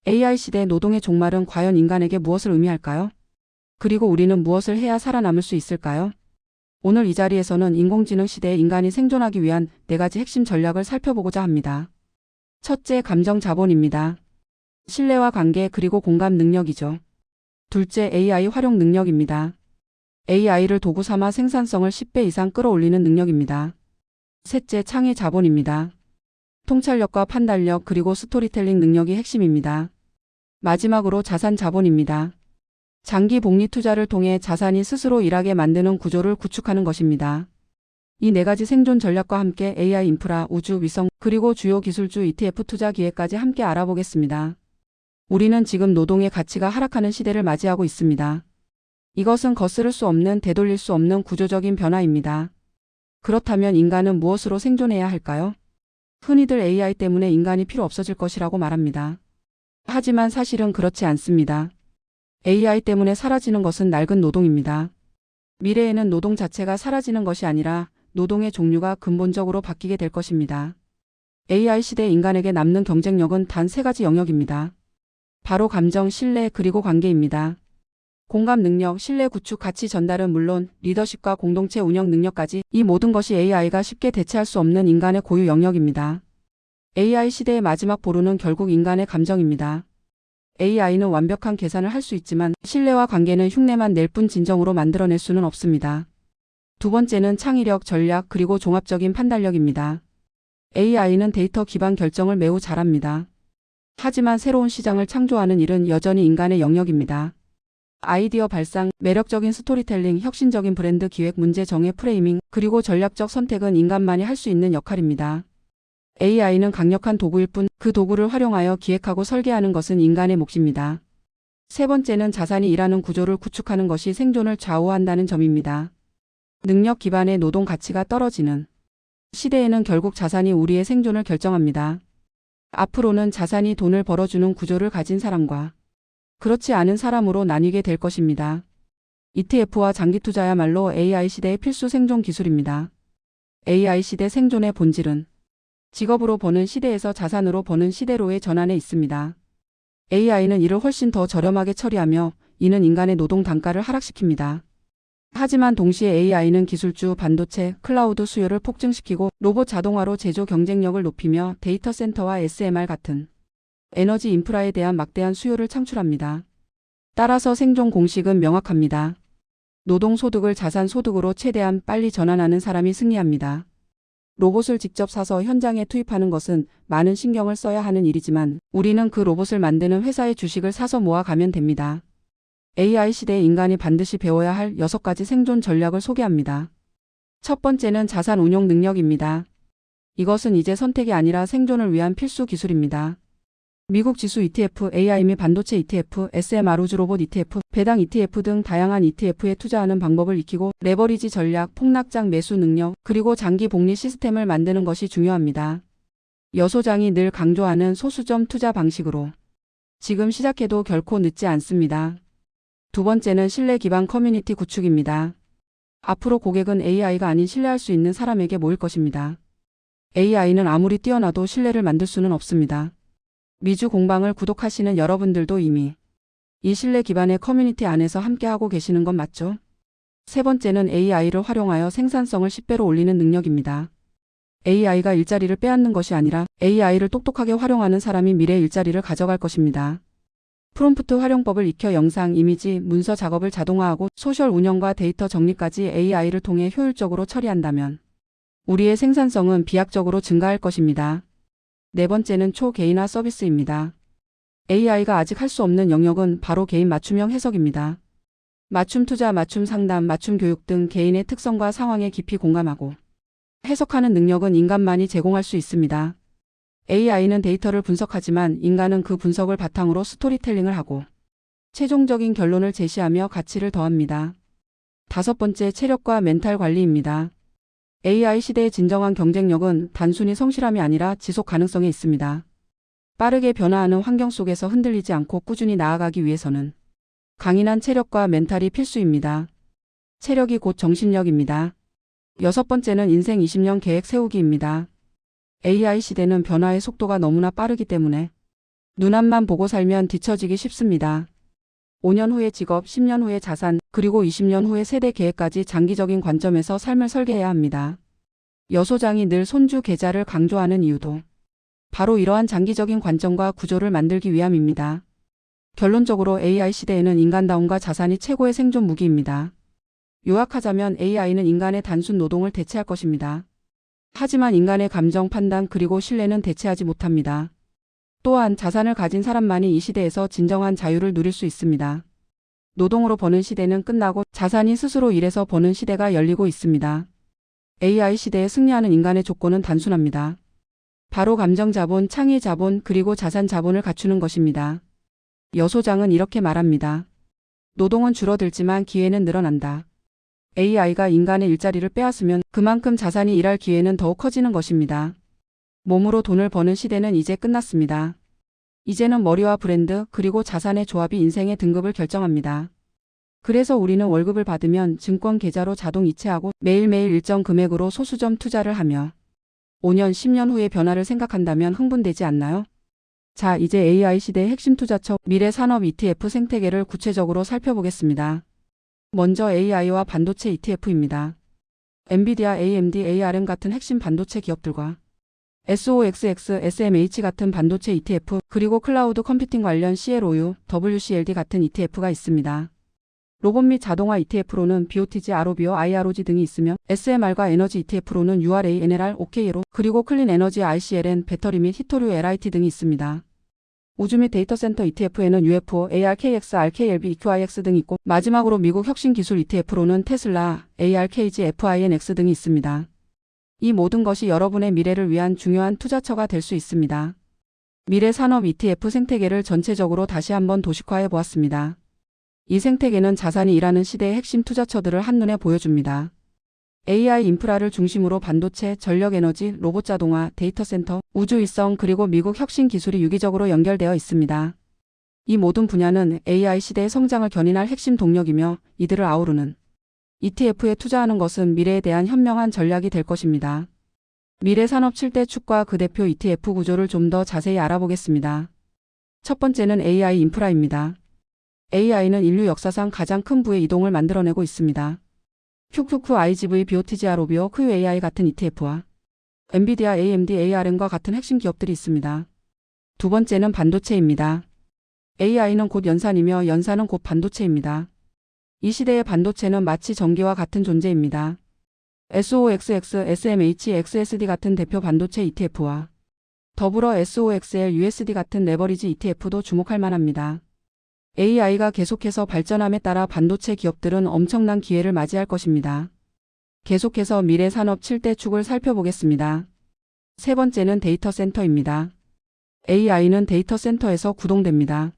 AI 시대 노동의 종말은 과연 인간에게 무엇을 의미할까요? 그리고 우리는 무엇을 해야 살아남을 수 있을까요? 오늘 이 자리에서는 인공지능 시대에 인간이 생존하기 위한 4가지 핵심 전략을 살펴보고자 합니다. 첫째, 감정 자본입니다. 신뢰와 관계 그리고 공감 능력이죠. 둘째, AI 활용 능력입니다. AI를 도구 삼아 생산성을 10배 이상 끌어올리는 능력입니다. 셋째, 창의 자본입니다. 통찰력과 판단력 그리고 스토리텔링 능력이 핵심입니다. 마지막으로 자산 자본입니다. 장기 복리 투자를 통해 자산이 스스로 일하게 만드는 구조를 구축하는 것입니다. 이 4가지 생존 전략과 함께 AI 인프라, 우주, 위성, 그리고 주요 기술주 ETF 투자 기회까지 함께 알아보겠습니다. 우리는 지금 노동의 가치가 하락하는 시대를 맞이하고 있습니다. 이것은 거스를 수 없는, 되돌릴 수 없는 구조적인 변화입니다. 그렇다면 인간은 무엇으로 생존해야 할까요? 흔히들 AI 때문에 인간이 필요 없어질 것이라고 말합니다. 하지만 사실은 그렇지 않습니다. AI 때문에 사라지는 것은 낡은 노동입니다. 미래에는 노동 자체가 사라지는 것이 아니라 노동의 종류가 근본적으로 바뀌게 될 것입니다. AI 시대 인간에게 남는 경쟁력은 단 3가지 영역입니다. 바로 감정, 신뢰, 그리고 관계입니다. 공감 능력, 신뢰 구축, 가치 전달은 물론 리더십과 공동체 운영 능력까지 이 모든 것이 AI가 쉽게 대체할 수 없는 인간의 고유 영역입니다. AI 시대의 마지막 보루는 결국 인간의 감정입니다. AI는 완벽한 계산을 할 수 있지만 신뢰와 관계는 흉내만 낼 뿐 진정으로 만들어낼 수는 없습니다. 두 번째는 창의력, 전략, 그리고 종합적인 판단력입니다. AI는 데이터 기반 결정을 매우 잘합니다. 하지만 새로운 시장을 창조하는 일은 여전히 인간의 영역입니다. 아이디어 발상, 매력적인 스토리텔링, 혁신적인 브랜드 기획, 문제 정해, 프레이밍, 그리고 전략적 선택은 인간만이 할 수 있는 역할입니다. AI는 강력한 도구일 뿐 그 도구를 활용하여 기획하고 설계하는 것은 인간의 몫입니다. 세 번째는 자산이 일하는 구조를 구축하는 것이 생존을 좌우한다는 점입니다. 능력 기반의 노동 가치가 떨어지는 시대에는 결국 자산이 우리의 생존을 결정합니다. 앞으로는 자산이 돈을 벌어주는 구조를 가진 사람과 그렇지 않은 사람으로 나뉘게 될 것입니다. ETF와 장기 투자야말로 AI 시대의 필수 생존 기술입니다. AI 시대 생존의 본질은 직업으로 버는 시대에서 자산으로 버는 시대로의 전환에 있습니다. AI는 이를 훨씬 더 저렴하게 처리하며 이는 인간의 노동 단가를 하락시킵니다. 하지만 동시에 AI는 기술주, 반도체, 클라우드 수요를 폭증시키고 로봇 자동화로 제조 경쟁력을 높이며 데이터 센터와 SMR 같은 에너지 인프라에 대한 막대한 수요를 창출합니다. 따라서 생존 공식은 명확합니다. 노동 소득을 자산 소득으로 최대한 빨리 전환하는 사람이 승리합니다. 로봇을 직접 사서 현장에 투입하는 것은 많은 신경을 써야 하는 일이지만 우리는 그 로봇을 만드는 회사의 주식을 사서 모아가면 됩니다. AI 시대에 인간이 반드시 배워야 할 6가지 생존 전략을 소개합니다. 첫 번째는 자산 운용 능력입니다. 이것은 이제 선택이 아니라 생존을 위한 필수 기술입니다. 미국 지수 ETF, AI 및 반도체 ETF, SMR 우주 로봇 ETF, 배당 ETF 등 다양한 ETF에 투자하는 방법을 익히고 레버리지 전략, 폭락장 매수 능력, 그리고 장기 복리 시스템을 만드는 것이 중요합니다. 여소장이 늘 강조하는 소수점 투자 방식으로 지금 시작해도 결코 늦지 않습니다. 두 번째는 신뢰 기반 커뮤니티 구축입니다. 앞으로 고객은 AI가 아닌 신뢰할 수 있는 사람에게 모일 것입니다. AI는 아무리 뛰어나도 신뢰를 만들 수는 없습니다. 미주 공방을 구독하시는 여러분들도 이미 이 신뢰 기반의 커뮤니티 안에서 함께하고 계시는 건 맞죠? 세 번째는 AI를 활용하여 생산성을 10배로 올리는 능력입니다. AI가 일자리를 빼앗는 것이 아니라 AI를 똑똑하게 활용하는 사람이 미래의 일자리를 가져갈 것입니다. 프롬프트 활용법을 익혀 영상, 이미지, 문서 작업을 자동화하고 소셜 운영과 데이터 정리까지 AI를 통해 효율적으로 처리한다면 우리의 생산성은 비약적으로 증가할 것입니다. 네 번째는 초개인화 서비스입니다. AI가 아직 할 수 없는 영역은 바로 개인 맞춤형 해석입니다. 맞춤 투자, 맞춤 상담, 맞춤 교육 등 개인의 특성과 상황에 깊이 공감하고 해석하는 능력은 인간만이 제공할 수 있습니다. AI는 데이터를 분석하지만 인간은 그 분석을 바탕으로 스토리텔링을 하고 최종적인 결론을 제시하며 가치를 더합니다. 다섯 번째, 체력과 멘탈 관리입니다. AI 시대의 진정한 경쟁력은 단순히 성실함이 아니라 지속 가능성에 있습니다. 빠르게 변화하는 환경 속에서 흔들리지 않고 꾸준히 나아가기 위해서는 강인한 체력과 멘탈이 필수입니다. 체력이 곧 정신력입니다. 여섯 번째는 인생 20년 계획 세우기입니다. AI 시대는 변화의 속도가 너무나 빠르기 때문에 눈앞만 보고 살면 뒤처지기 쉽습니다. 5년 후의 직업, 10년 후의 자산, 그리고 20년 후의 세대 계획까지 장기적인 관점에서 삶을 설계해야 합니다. 여 소장이 늘 손주 계좌를 강조하는 이유도 바로 이러한 장기적인 관점과 구조를 만들기 위함입니다. 결론적으로 AI 시대에는 인간다움과 자산이 최고의 생존 무기입니다. 요약하자면 AI는 인간의 단순 노동을 대체할 것입니다. 하지만 인간의 감정, 판단, 그리고 신뢰는 대체하지 못합니다. 또한 자산을 가진 사람만이 이 시대에서 진정한 자유를 누릴 수 있습니다. 노동으로 버는 시대는 끝나고 자산이 스스로 일해서 버는 시대가 열리고 있습니다. AI 시대에 승리하는 인간의 조건은 단순합니다. 바로 감정 자본, 창의 자본, 그리고 자산 자본을 갖추는 것입니다. 여 소장은 이렇게 말합니다. 노동은 줄어들지만 기회는 늘어난다. AI가 인간의 일자리를 빼앗으면 그만큼 자산이 일할 기회는 더욱 커지는 것입니다. 몸으로 돈을 버는 시대는 이제 끝났습니다. 이제는 머리와 브랜드 그리고 자산의 조합이 인생의 등급을 결정합니다. 그래서 우리는 월급을 받으면 증권 계좌로 자동 이체하고 매일매일 일정 금액으로 소수점 투자를 하며 5년, 10년 후의 변화를 생각한다면 흥분되지 않나요? 자, 이제 AI 시대의 핵심 투자처 미래 산업 ETF 생태계를 구체적으로 살펴보겠습니다. 먼저 AI와 반도체 ETF입니다. 엔비디아, AMD, ARM 같은 핵심 반도체 기업들과 SOXX, SMH 같은 반도체 ETF, 그리고 클라우드 컴퓨팅 관련 CLOU, WCLD 같은 ETF가 있습니다. 로봇 및 자동화 ETF로는 BOTG, ROBO, IROG 등이 있으며 SMR과 에너지 ETF로는 URA, NLR, OK로, 그리고 클린 에너지 ICLN, 배터리 및 히토류 LIT 등이 있습니다. 우주 및 데이터 센터 ETF에는 UFO, ARKX, RKLB, EQIX 등이 있고 마지막으로 미국 혁신 기술 ETF로는 테슬라, ARKG, FINX 등이 있습니다. 이 모든 것이 여러분의 미래를 위한 중요한 투자처가 될 수 있습니다. 미래 산업 ETF 생태계를 전체적으로 다시 한번 도식화해 보았습니다. 이 생태계는 자산이 일하는 시대의 핵심 투자처들을 한눈에 보여줍니다. AI 인프라를 중심으로 반도체, 전력에너지, 로봇 자동화, 데이터 센터, 우주 위성 그리고 미국 혁신 기술이 유기적으로 연결되어 있습니다. 이 모든 분야는 AI 시대의 성장을 견인할 핵심 동력이며 이들을 아우르는 ETF에 투자하는 것은 미래에 대한 현명한 전략이 될 것입니다. 미래 산업 7대 축과 그 대표 ETF 구조를 좀 더 자세히 알아보겠습니다. 첫 번째는 AI 인프라입니다. AI는 인류 역사상 가장 큰 부의 이동을 만들어내고 있습니다. QQQ, IGV, BOTG, ROBO, QAI 같은 ETF와 엔비디아, AMD, ARM과 같은 핵심 기업들이 있습니다. 두 번째는 반도체입니다. AI는 곧 연산이며 연산은 곧 반도체입니다. 이 시대의 반도체는 마치 전기와 같은 존재입니다. SOXX, SMH, XSD 같은 대표 반도체 ETF와 더불어 SOXL, USD 같은 레버리지 ETF도 주목할 만합니다. AI가 계속해서 발전함에 따라 반도체 기업들은 엄청난 기회를 맞이할 것입니다. 계속해서 미래 산업 7대 축을 살펴보겠습니다. 세 번째는 데이터 센터입니다. AI는 데이터 센터에서 구동됩니다.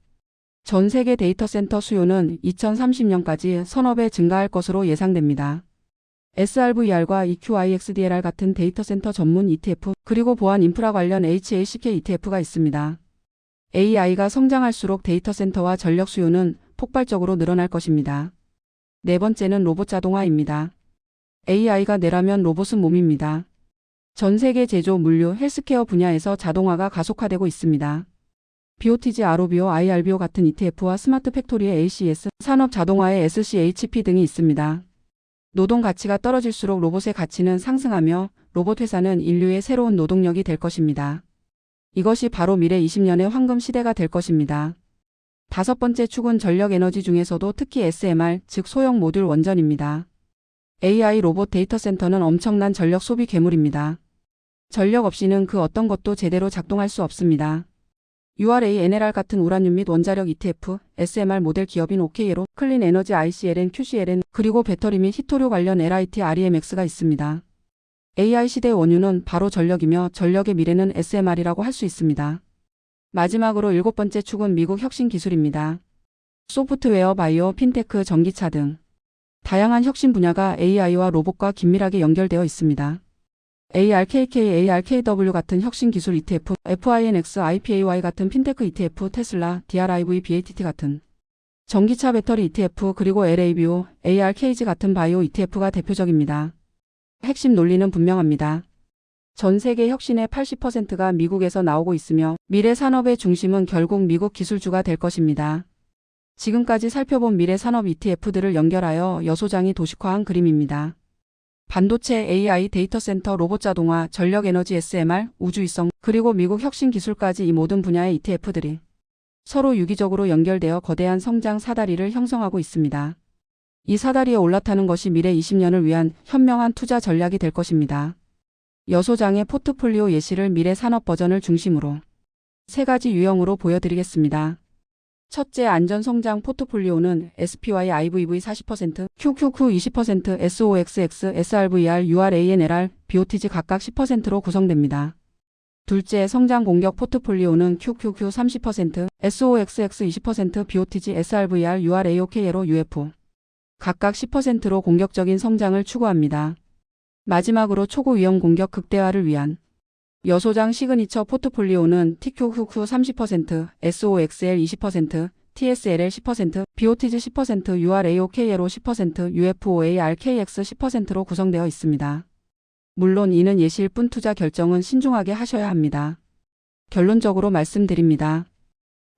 전 세계 데이터 센터 수요는 2030년까지 서너 배 증가할 것으로 예상됩니다. SRVR과 EQIXDLR 같은 데이터 센터 전문 ETF, 그리고 보안 인프라 관련 HACK ETF가 있습니다. AI가 성장할수록 데이터 센터와 전력 수요는 폭발적으로 늘어날 것입니다. 네 번째는 로봇 자동화입니다. AI가 뇌라면 로봇은 몸입니다. 전 세계 제조, 물류, 헬스케어 분야에서 자동화가 가속화되고 있습니다. BOTG, ROBO, IRBO 같은 ETF와 스마트 팩토리의 ACS, 산업 자동화의 SCHP 등이 있습니다. 노동 가치가 떨어질수록 로봇의 가치는 상승하며 로봇 회사는 인류의 새로운 노동력이 될 것입니다. 이것이 바로 미래 20년의 황금 시대가 될 것입니다. 다섯 번째 축은 전력 에너지 중에서도 특히 SMR, 즉 소형 모듈 원전입니다. AI 로봇 데이터 센터는 엄청난 전력 소비 괴물입니다. 전력 없이는 그 어떤 것도 제대로 작동할 수 없습니다. URA, NLR 같은 우라늄 및 원자력 ETF, SMR 모델 기업인 OK로, 클린 에너지 ICLN, QCLN, 그리고 배터리 및 히토류 관련 LIT, REMX가 있습니다. AI 시대의 원유는 바로 전력이며 전력의 미래는 SMR이라고 할 수 있습니다. 마지막으로 일곱 번째 축은 미국 혁신 기술입니다. 소프트웨어, 바이오, 핀테크, 전기차 등 다양한 혁신 분야가 AI와 로봇과 긴밀하게 연결되어 있습니다. ARKK, ARKW 같은 혁신 기술 ETF, FINX, IPAY 같은 핀테크 ETF, 테슬라, DRIV, BATT 같은 전기차 배터리 ETF, 그리고 LABO, ARKG 같은 바이오 ETF가 대표적입니다. 핵심 논리는 분명합니다. 전 세계 혁신의 80%가 미국에서 나오고 있으며 미래 산업의 중심은 결국 미국 기술주가 될 것입니다. 지금까지 살펴본 미래 산업 ETF들을 연결하여 여소장이 도식화한 그림입니다. 반도체, AI, 데이터 센터, 로봇 자동화, 전력 에너지 SMR, 우주위성, 그리고 미국 혁신 기술까지 이 모든 분야의 ETF들이 서로 유기적으로 연결되어 거대한 성장 사다리를 형성하고 있습니다. 이 사다리에 올라타는 것이 미래 20년을 위한 현명한 투자 전략이 될 것입니다. 여소장의 포트폴리오 예시를 미래 산업 버전을 중심으로 3가지 유형으로 보여드리겠습니다. 첫째, 안전성장 포트폴리오는 SPY IVV 40%, QQQ 20%, SOXX, SRVR, URANLR, BOTG 각각 10%로 구성됩니다. 둘째, 성장 공격 포트폴리오는 QQQ 30%, SOXX 20%, BOTG, SRVR, URAOKLO, UF 각각 10%로 공격적인 성장을 추구합니다. 마지막으로 초고 위험 공격 극대화를 위한 여소장 시그니처 포트폴리오는 TQQQ 30%, SOXL 20%, TSLL 10%, BOTG 10%, URAOKLO 10%, UFOARKX 10%로 구성되어 있습니다. 물론 이는 예시일 뿐 투자 결정은 신중하게 하셔야 합니다. 결론적으로 말씀드립니다.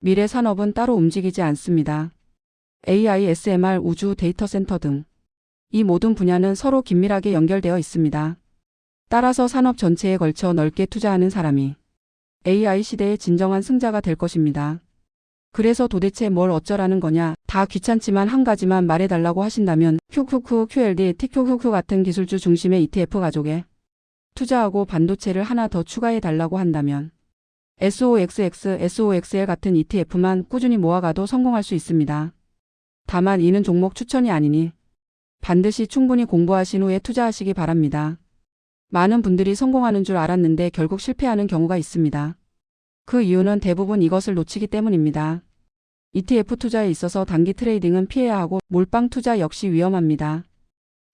미래 산업은 따로 움직이지 않습니다. AI, SMR, 우주, 데이터 센터 등 이 모든 분야는 서로 긴밀하게 연결되어 있습니다. 따라서 산업 전체에 걸쳐 넓게 투자하는 사람이 AI 시대의 진정한 승자가 될 것입니다. 그래서 도대체 뭘 어쩌라는 거냐, 다 귀찮지만 한 가지만 말해달라고 하신다면 QQQ, QLD, TQQQ 같은 기술주 중심의 ETF 가족에 투자하고 반도체를 하나 더 추가해달라고 한다면 SOXX, SOXL 같은 ETF만 꾸준히 모아가도 성공할 수 있습니다. 다만 이는 종목 추천이 아니니 반드시 충분히 공부하신 후에 투자하시기 바랍니다. 많은 분들이 성공하는 줄 알았는데 결국 실패하는 경우가 있습니다. 그 이유는 대부분 이것을 놓치기 때문입니다. ETF 투자에 있어서 단기 트레이딩은 피해야 하고 몰빵 투자 역시 위험합니다.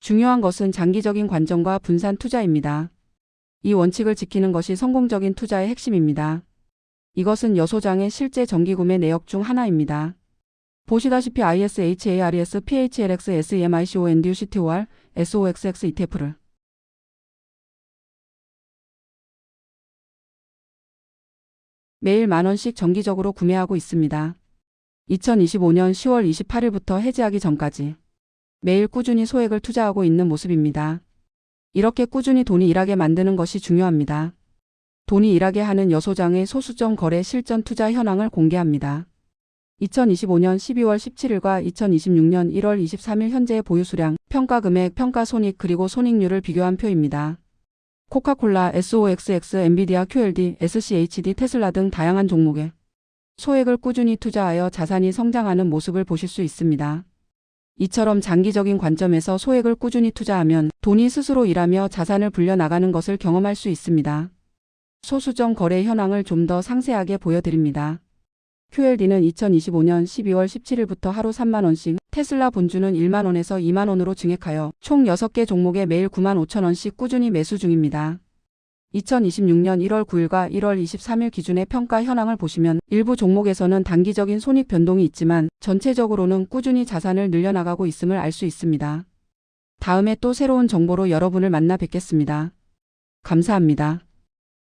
중요한 것은 장기적인 관점과 분산 투자입니다. 이 원칙을 지키는 것이 성공적인 투자의 핵심입니다. 이것은 여소장의 실제 정기구매 내역 중 하나입니다. 보시다시피 ISHARES, PHLX, SEMICOND, UCTOR, SOXX ETF를 매일 만원씩 정기적으로 구매하고 있습니다. 2025년 10월 28일부터 해지하기 전까지 매일 꾸준히 소액을 투자하고 있는 모습입니다. 이렇게 꾸준히 돈이 일하게 만드는 것이 중요합니다. 돈이 일하게 하는 여소장의 소수점 거래 실전 투자 현황을 공개합니다. 2025년 12월 17일과 2026년 1월 23일 현재의 보유 수량, 평가 금액, 평가 손익 그리고 손익률을 비교한 표입니다. 코카콜라, SOXX, 엔비디아, QLD, SCHD, 테슬라 등 다양한 종목에 소액을 꾸준히 투자하여 자산이 성장하는 모습을 보실 수 있습니다. 이처럼 장기적인 관점에서 소액을 꾸준히 투자하면 돈이 스스로 일하며 자산을 불려나가는 것을 경험할 수 있습니다. 소수점 거래 현황을 좀 더 상세하게 보여드립니다. QLD는 2025년 12월 17일부터 하루 3만원씩, 테슬라 본주는 1만원에서 2만원으로 증액하여 총 6개 종목에 매일 9만 5천원씩 꾸준히 매수 중입니다. 2026년 1월 9일과 1월 23일 기준의 평가 현황을 보시면 일부 종목에서는 단기적인 손익 변동이 있지만 전체적으로는 꾸준히 자산을 늘려나가고 있음을 알 수 있습니다. 다음에 또 새로운 정보로 여러분을 만나 뵙겠습니다. 감사합니다.